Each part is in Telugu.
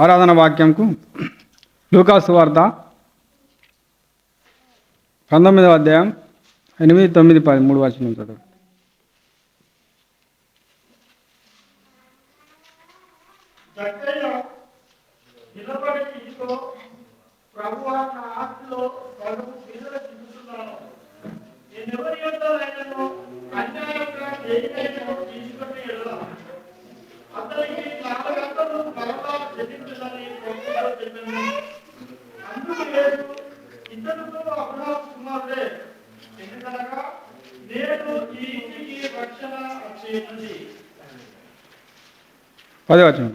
ఆరాధన వాక్యంకు లూకాసు వార్త 19వ అధ్యాయం 8, 9, 10 3 వచనం చదువు. పదే వచనం.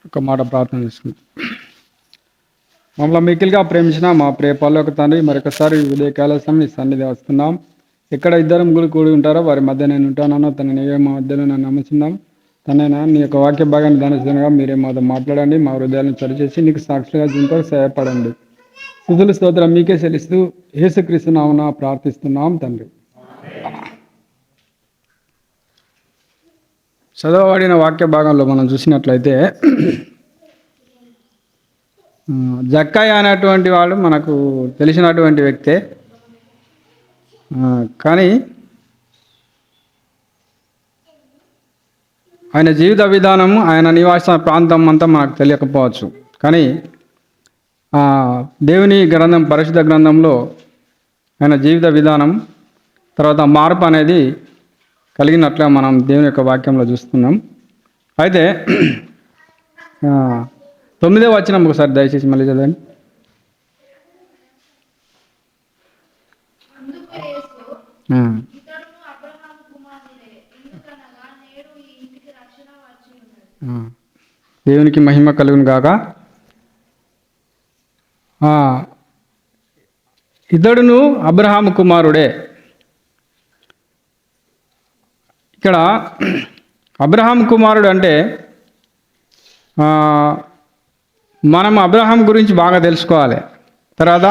ఒక మాట ప్రార్థన చేసుకుంటాం. మమ్మల్ని మిక్కిలిగా ప్రేమించిన మా ప్రియ పరలోక తండ్రి, మరొకసారి ఉదయకాల సమయం ఈ సన్నిధి వస్తున్నాం. ఎక్కడ ఇద్దరు ముగ్గురు కూడి ఉంటారో వారి మధ్య నేను ఉంటానన్నా, తన నీవే మా మధ్యలో నన్ను నమ్ముతున్నాం. తనైనా నీ యొక్క వాక్య భాగాన్ని ధ్యానిస్తుండగా మీరే మాతో మాట్లాడండి, మా హృదయాలను సరిచేసి నీకు సాక్షిగా జీవితం సహాయపడండి. స్తుతులు స్తోత్రం మీకే చెల్లిస్తూ యేసుక్రీస్తు నామమున ప్రార్థిస్తున్నాం తండ్రి. చదవబడిన వాక్య భాగంలో మనం చూసినట్లయితే జక్కయ్య అనేటువంటి వాడు మనకు తెలిసినటువంటి వ్యక్తే, కానీ ఆయన జీవిత విధానము, ఆయన నివాస ప్రాంతం అంతా మనకు తెలియకపోవచ్చు. కానీ దేవుని గ్రంథం, పరిశుద్ధ గ్రంథంలో ఆయన జీవిత విధానం తర్వాత మార్పు అనేది కలిగినట్లుగా మనం దేవుని యొక్క వాక్యంలో చూస్తున్నాం. అయితే 9వ వచనం ఒకసారి దయచేసి మళ్ళీ చదవండి. దేవునికి మహిమ కలుగును గాక. ఇతడును అబ్రహాము కుమారుడే. ఇక్కడ అబ్రహాం కుమారుడు అంటే మనం అబ్రహాం గురించి బాగా తెలుసుకోవాలి, తర్వాత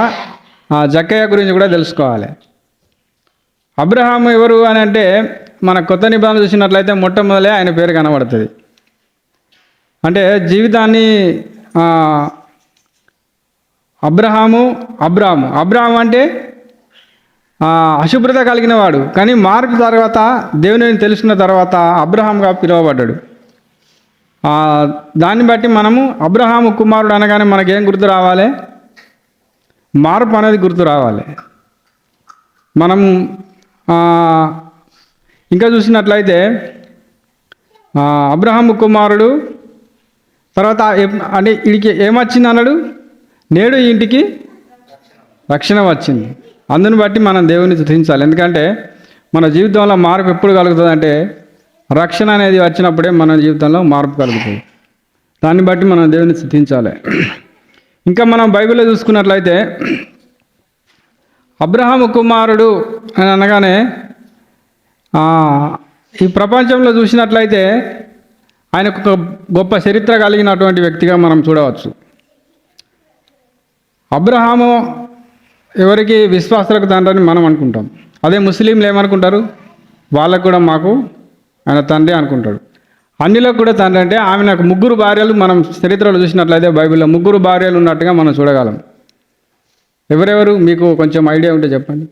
జక్కయ్య గురించి కూడా తెలుసుకోవాలి. అబ్రహాం ఎవరు అని అంటే మన కొత్త నిబంధన చూసినట్లయితే మొట్టమొదలే ఆయన పేరు కనబడుతుంది. అంటే జీవితాన్ని అబ్రాము అంటే అశుభ్రత కలిగిన వాడు, కానీ మార్పు తర్వాత దేవుని తెలుసుకున్న తర్వాత అబ్రహాంగా పిలువబడ్డాడు. దాన్ని బట్టి మనము అబ్రహాము కుమారుడు అనగానే మనకేం గుర్తు రావాలి? మార్పు అనేది గుర్తు రావాలి. మనం ఇంకా చూసినట్లయితే అబ్రహాము కుమారుడు తర్వాత అంటే వీడికి ఏమొచ్చింది అన్నాడు? నేడు ఈ ఇంటికి రక్షణ వచ్చింది. అందుని బట్టి మనం దేవుని స్తుతించాలి. ఎందుకంటే మన జీవితంలో మార్పు ఎప్పుడు కలుగుతుంది అంటే రక్షణ అనేది వచ్చినప్పుడే మన జీవితంలో మార్పు కలుగుతుంది. దాన్ని బట్టి మనం దేవుని స్తుతించాలి. ఇంకా మనం బైబిల్లో చూసుకున్నట్లయితే అబ్రహాము కుమారుడు అని అనగానే ఈ ప్రపంచంలో చూసినట్లయితే ఆయనకు ఒక గొప్ప చరిత్ర కలిగినటువంటి వ్యక్తిగా మనం చూడవచ్చు. అబ్రహాము ఎవరికి విశ్వాసులకు తండ్రి అని మనం అనుకుంటాం. అదే ముస్లింలు ఏమనుకుంటారు? వాళ్ళకు కూడా మాకు ఆయన తండ్రి అనుకుంటాడు. అన్నిలకు కూడా తండ్రి అంటే ఆమె నాకు 3 భార్యలు. మనం చరిత్రలో చూసినట్లయితే బైబిల్లో 3 భార్యలు ఉన్నట్టుగా మనం చూడగలం. ఎవరెవరు మీకు కొంచెం ఐడియా ఉంటే చెప్పండి.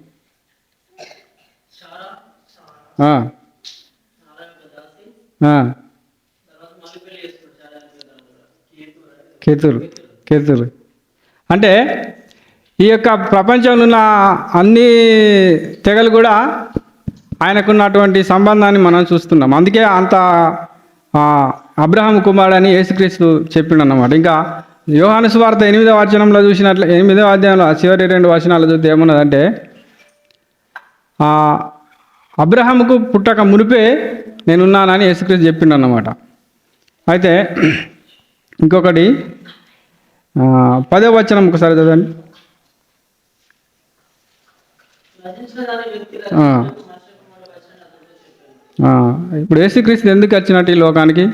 కేతురు అంటే ఈ యొక్క ప్రపంచంలో ఉన్న అన్ని తెగలు కూడా ఆయనకున్నటువంటి సంబంధాన్ని మనం చూస్తున్నాం. అందుకే అంత అబ్రహాం కుమారుడు అని యేసుక్రీస్తు చెప్పిండు అన్నమాట. ఇంకా యోహాను సువార్త 8వ వచనంలో చూసినట్లే 8వ అధ్యాయంలో చివరి 2 వచనాలు చూస్తే ఏమున్నదంటే అబ్రహాముకు పుట్టక మునిపే నేనున్నానని యేసుక్రీస్తు చెప్పిండు అన్నమాట. అయితే ఇంకొకటి 10వ వచనం ఒకసారి చదవండి. ఇప్పుడు యేసుక్రీస్తు ఎందుకు వచ్చినట్టు ఈ లోకానికి?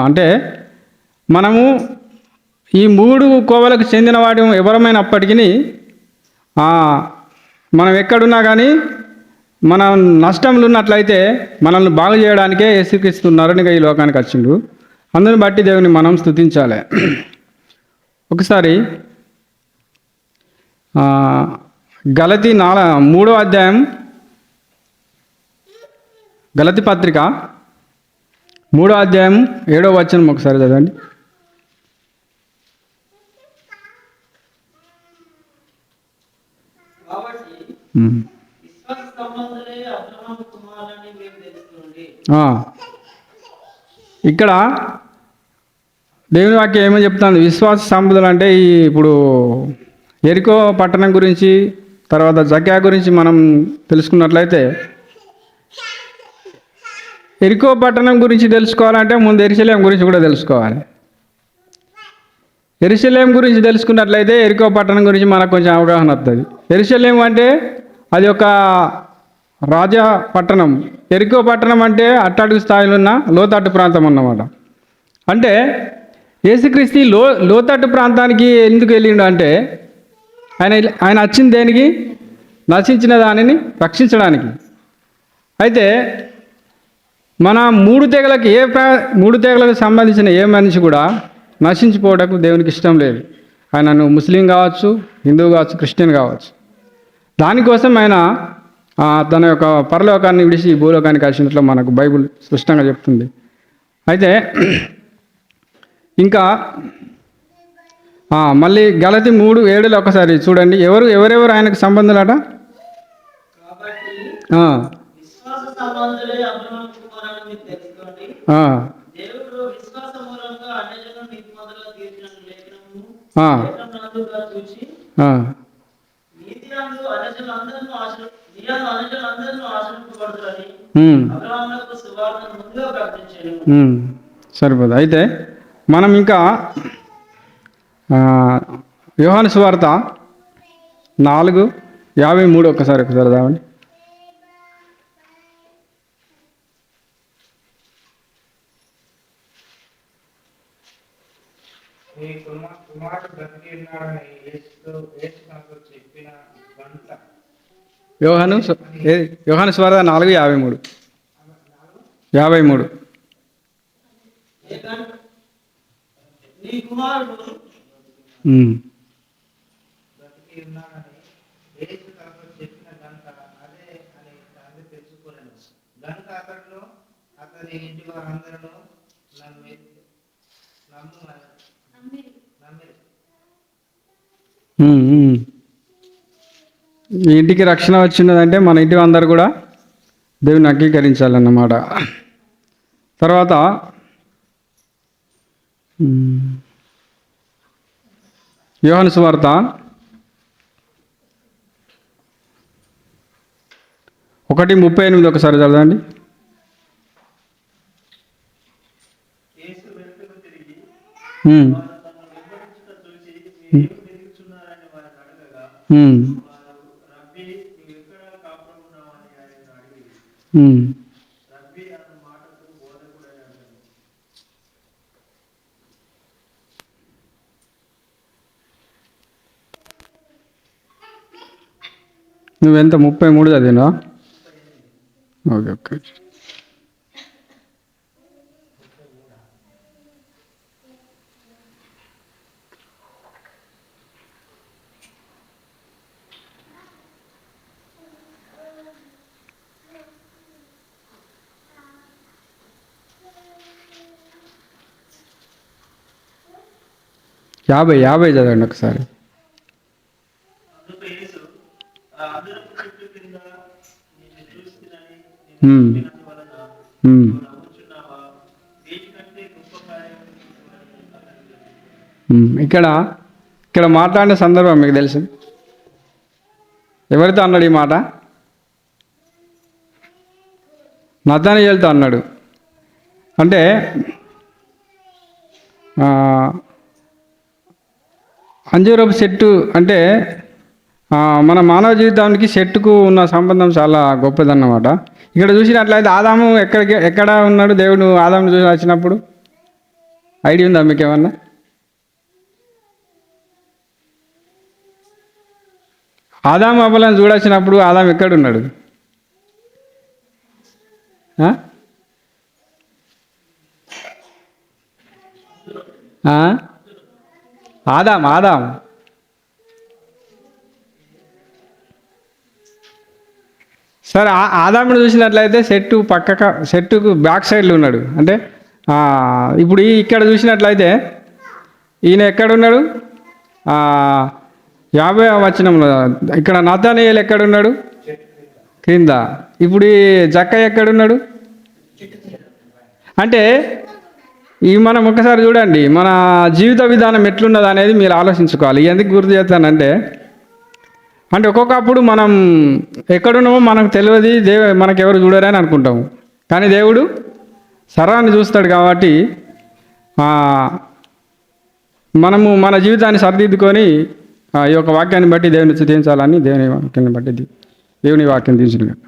అంటే మనము ఈ 3 కోవలకు చెందిన వాడు ఎవరమైనప్పటికీ మనం ఎక్కడున్నా కానీ మనం నష్టంలో ఉన్నట్లయితే మనల్ని బాగు చేయడానికే యేసుక్రీస్తు నరునిగా ఈ లోకానికి వచ్చిండు. అందుని బట్టి దేవుని మనం స్తుతించాలి. ఒకసారి గలతీ 3వ అధ్యాయం, గలతీ పత్రిక 3వ అధ్యాయం 7వ వచనం ఒకసారి చదవండి. ఇక్కడ దేవుని వాక్యం ఏమో చెప్తాను. విశ్వాస సంబంధులు అంటే ఇప్పుడు ఎరికో పట్టణం గురించి, తర్వాత జక్యా గురించి మనం తెలుసుకున్నట్లయితే, ఎరికో పట్టణం గురించి తెలుసుకోవాలంటే ముందు యెరూషలేం గురించి కూడా తెలుసుకోవాలి. యెరూషలేం గురించి తెలుసుకున్నట్లయితే ఎరికో పట్టణం గురించి మనకు కొంచెం అవగాహన వస్తుంది. యెరూషలేం అంటే అది ఒక రాజా పట్టణం. ఎరికో పట్టణం అంటే అట్టడుగు స్థాయిలో ఉన్న లోతట్టు ప్రాంతం అన్నమాట. అంటే యేసుక్రీస్తు లోతట్టు ప్రాంతానికి ఎందుకు వెళ్ళిండు అంటే ఆయన వచ్చింది దేనికి? నశించిన దానిని రక్షించడానికి. అయితే మన మూడు తెగలకు సంబంధించిన ఏ మనిషి కూడా నశించిపోవడానికి దేవునికి ఇష్టం లేదు. ఆయన ముస్లిం కావచ్చు, హిందువు కావచ్చు, క్రిస్టియన్ కావచ్చు. దానికోసం ఆయన తన యొక్క పరలోకాన్ని విడిచి ఈ భూలోకానికి వచ్చినట్లు మనకు బైబిల్ స్పష్టంగా చెప్తుంది. అయితే ఇంకా మళ్ళీ గలతీ 3:7 ఒకసారి చూడండి. ఎవరెవరు ఆయనకు సంబంధులట? సరిపోదు. అయితే మనం ఇంకా యోహాను సువార్త 4:53 ఒకసారి చదవండి. యోహాను సువార్త 4:53. ఈ ఇంటికి రక్షణ వచ్చినదంటే మన ఇంటి అందరు కూడా దేవుని అంగీకరించాలన్నమాట. తర్వాత యోహాను సువార్త 1:38 ఒకసారి చదవండి. నువ్వెంత 33 చదివినా? ఓకే. యాభై చదవండి ఒకసారి. ఇక్కడ మాట్లాడిన సందర్భం మీకు తెలుసు. ఎవరితో అన్నాడు ఈ మాట? నతనయేలుతో అన్నాడు. అంటే అంజూరపు చెట్టు అంటే మన మానవ జీవితానికి చెట్టుకు ఉన్న సంబంధం చాలా గొప్పదన్నమాట. ఇక్కడ చూసినట్లయితే ఆదాము ఎక్కడ ఉన్నాడు? దేవుడు ఆదామును చూసి వచ్చినప్పుడు ఐడియా ఉందా మీకు ఏమన్నా? ఆదాము అవ్వలను చూడాల్సినప్పుడు ఆదాం ఎక్కడున్నాడు? ఆ? ఆ? ఆదాం సరే, ఆదామును చూసినట్లయితే చెట్టుకు బ్యాక్ సైడ్లో ఉన్నాడు. అంటే ఇప్పుడు ఇక్కడ చూసినట్లయితే ఈయన ఎక్కడున్నాడు? 50వ వచనంలో ఇక్కడ నతనయేలు ఎక్కడున్నాడు? క్రింద. ఇప్పుడు ఈ జక్కయ్య ఎక్కడున్నాడు? అంటే మనం ఒకసారి చూడండి, మన జీవిత విధానం ఎట్లున్నది అనేది మీరు ఆలోచించుకోవాలి. ఎందుకు గుర్తు చేస్తానంటే, ఒక్కొక్కప్పుడు మనం ఎక్కడున్నామో మనకు తెలియదు, మనకెవరు చూడరని అనుకుంటాము. కానీ దేవుడు సర్వాన్ని చూస్తాడు. కాబట్టి మనము మన జీవితాన్ని సరిదిద్దుకొని ఈ యొక్క వాక్యాన్ని బట్టి దేవుని స్తుతించాలని దేవుని వాక్యాన్ని బట్టి దేవుని వాక్యం తీసుకున్నాడు.